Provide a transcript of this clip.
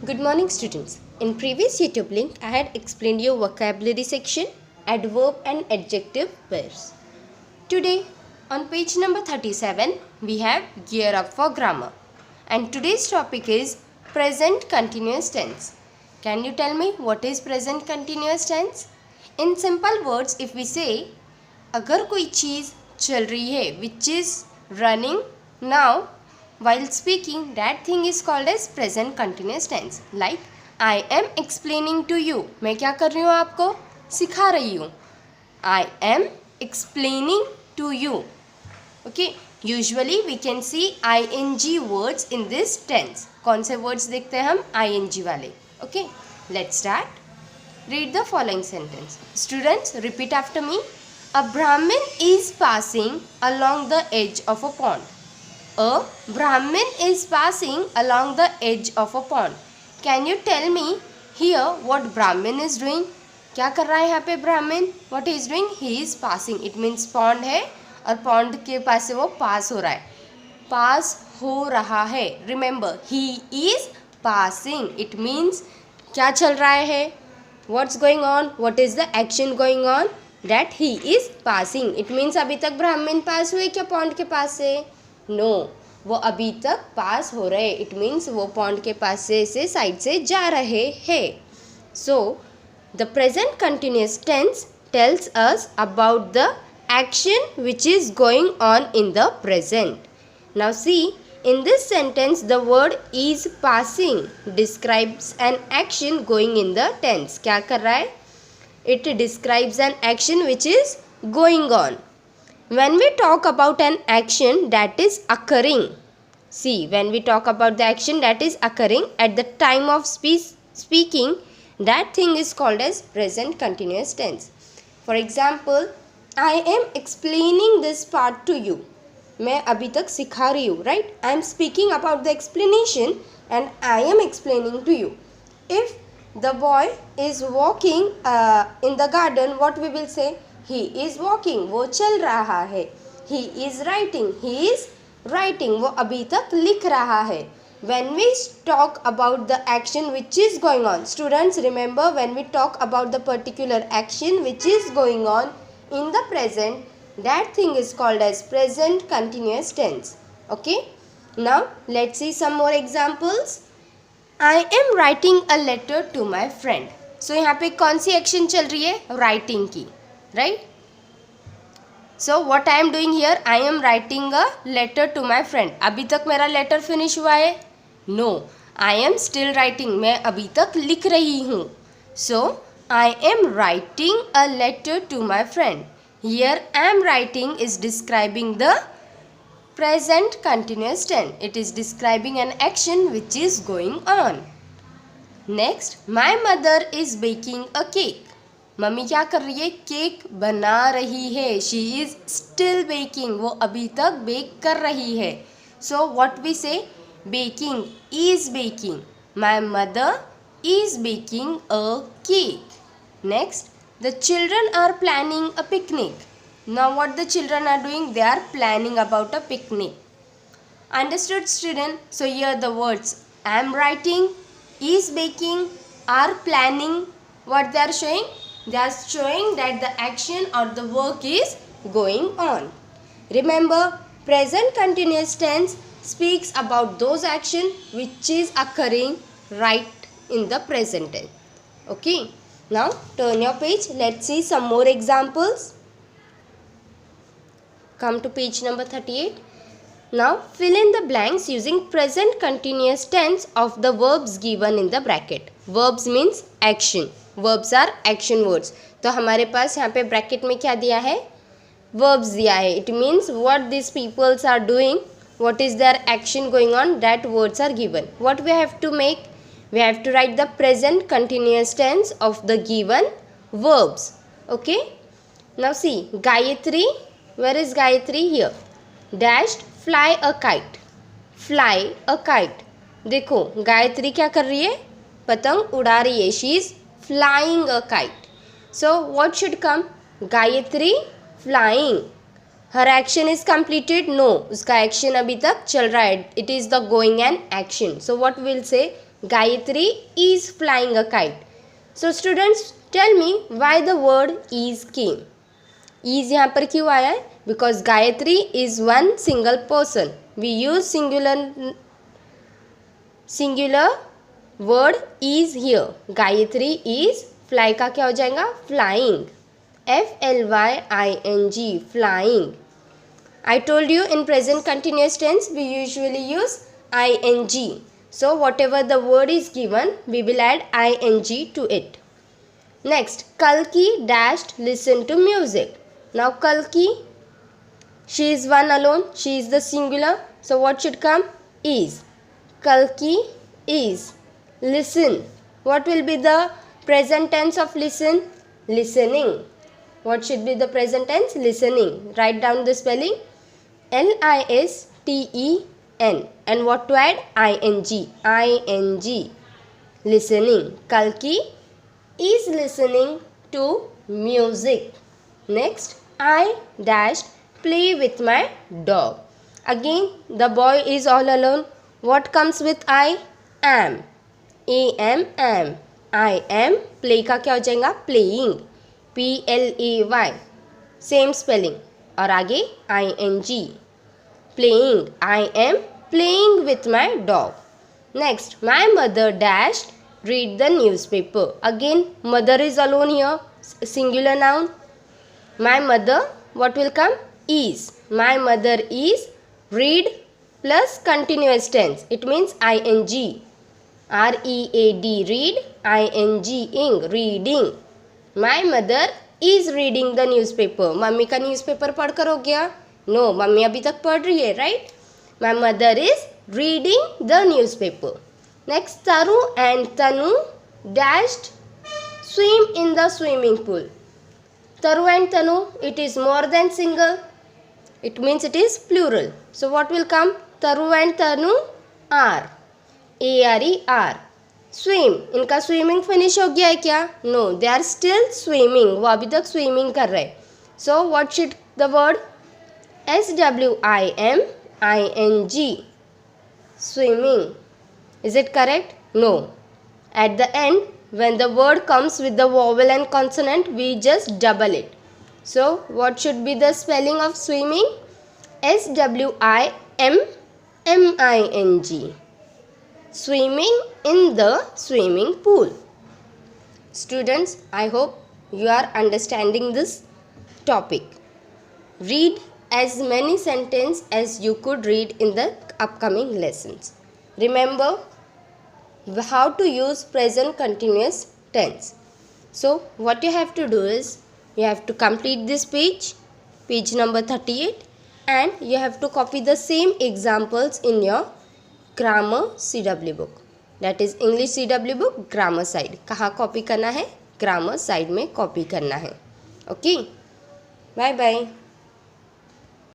Good morning, students. In previous YouTube link, I had explained your vocabulary section, adverb and adjective pairs. Today, on page number 37, we have Gear Up for Grammar. And today's topic is present continuous tense. Can you tell me what is present continuous tense? In simple words, if we say, अगर कोई चीज़ चल रही है, which is running now, while speaking, that thing is called as present continuous tense. Like, I am explaining to you. मैं क्या कर रही हूँ आपको? सिखा रही हूँ. I am explaining to you. Okay. Usually we can see ing words in this tense. कौन से words देखते हैं हम? ing वाले. Okay. Let's start. Read the following sentence. Students, repeat after me. A Brahmin is passing along the edge of a pond. A Brahmin is passing along the edge of a pond. Can you tell me here what Brahmin is doing? क्या कर रहा है यहाँ पे Brahmin? What he is doing? He is passing. It means pond है और pond के पास से वो pass हो रहा है. Pass हो रहा है. Remember, he is passing. It means क्या चल रहा है? What's going on? What is the action going on? That he is passing. It means अभी तक Brahmin pass हुए क्या pond के पास से? नो वो अभी तक पास हो रहे. इट मीन्स वो पॉन्ड के पास से साइड से जा रहे हैं. So the present continuous tense tells us about the action which is going on in the present. Now see in this sentence the word is passing describes an action going in the tense. क्या कर रहा है? It describes an action which is going on. When we talk about an action that is occurring, see, when we talk about the action that is occurring at the time of speaking, that thing is called as present continuous tense. For example, I am explaining this part to you. मैं अभी तक सिखा रही हूँ, right? I am speaking about the explanation and I am explaining to you. If the boy is walking in the garden, what we will say? He is walking. वो चल रहा है. He is writing. He is writing. वो अभी तक लिख रहा है. When we talk about the action which is going on, students remember when we talk about the particular action which is going on in the present, that thing is called as present continuous tense. Okay. Now let's see some more examples. I am writing a letter to my friend. So यहाँ पे कौन सी action चल रही है? Writing की. Right? So what I am doing here? I am writing a letter to my friend. अभी तक मेरा letter finish हुआ है? No, I am still writing. मैं अभी तक लिख रही हूँ. So I am writing a letter to my friend. Here I am writing is describing the present continuous tense. It is describing an action which is going on. Next, my mother is baking a cake. Mummy क्या कर रही है? Cake बना रही है. She is still baking. वो अभी तक बेक कर रही है. So what we say? Baking is baking. My mother is baking a cake. Next, the children are planning a picnic. Now what the children are doing? They are planning about a picnic. Understood student? So here the words I am writing, is baking, are planning, what they are showing? They are showing that the action or the work is going on. Remember, present continuous tense speaks about those action which is occurring right in the present tense. Okay. Now turn your page. Let's see some more examples. Come to page number 38. Now fill in the blanks using present continuous tense of the verbs given in the bracket. Verbs means action. Verbs are action words. तो हमारे पास यहाँ पे bracket में क्या दिया है? Verbs दिया है. It means what these peoples are doing, what is their action going on, that words are given. What we have to make? We have to write the present continuous tense of the given verbs. Okay. Now see, Gayatri. Where is Gayatri? Here. Dashed fly a kite. Fly a kite. देखो गायत्री क्या कर रही है? पतंग उड़ा रही है. She is flying a kite. So what should come? Gayatri flying. Her action is completed? No, उसका action अभी तक चल रहा है. It is the going and action. So what we'll say? Gayatri is flying a kite. So students, tell me why the word is came. Is यहाँ पर क्यों आया है? Because Gayatri is one single person. We use singular word is here. Gayatri is fly का क्या हो जाएगा? Flying. FLYING, flying. I told you in present continuous tense we usually use ing. So whatever the word is given, we will add ing to it. Next, Kalki dashed listen to music. Now Kalki, she is one alone, she is the singular. So what should come? Is. Kalki is. Listen. What will be the present tense of listen? Listening. What should be the present tense? Listening. Write down the spelling. LISTEN. And what to add? ING. ING. Listening. Kalki is listening to music. Next, I dashed play with my dog. Again, the boy is all alone. What comes with I? Am. am. I am. Play का क्या हो जाएगा? Playing. PLAY. Same spelling. और आगे ING. Playing. I am playing with my dog. Next, my mother dashed read the newspaper. Again, mother is alone here. Singular noun. My mother, what will come? Is. My mother is read plus continuous tense. It means ING. READ, read. ING, reading. My mother is reading the newspaper. Mummy का newspaper पढ़ कर हो गया? No, mummy अभी तक पढ़ रही है, right? My mother is reading the newspaper. Next, Taru and Tanu dashed swim in the swimming pool. Taru and Tanu, it is more than single. It means it is plural. So what will come? Taru and Tanu are. ARE. Swim. इनका swimming finish हो गया है क्या? No, they are still swimming. वो अभी तक swimming कर रहे हैं. So what should the word? SWIMING. Swimming. Is it correct? No. At the end, when the word comes with the vowel and consonant, we just double it. So what should be the spelling of swimming? SWIMMING. Swimming in the swimming pool. Students, I hope you are understanding this topic. Read as many sentences as you could read in the upcoming lessons. Remember how to use present continuous tense. So what you have to do is, you have to complete this page number 38, and you have to copy the same examples in your grammar CW book. That is English CW book grammar side. कहाँ copy करना है? Grammar side में copy करना है. Okay, bye bye.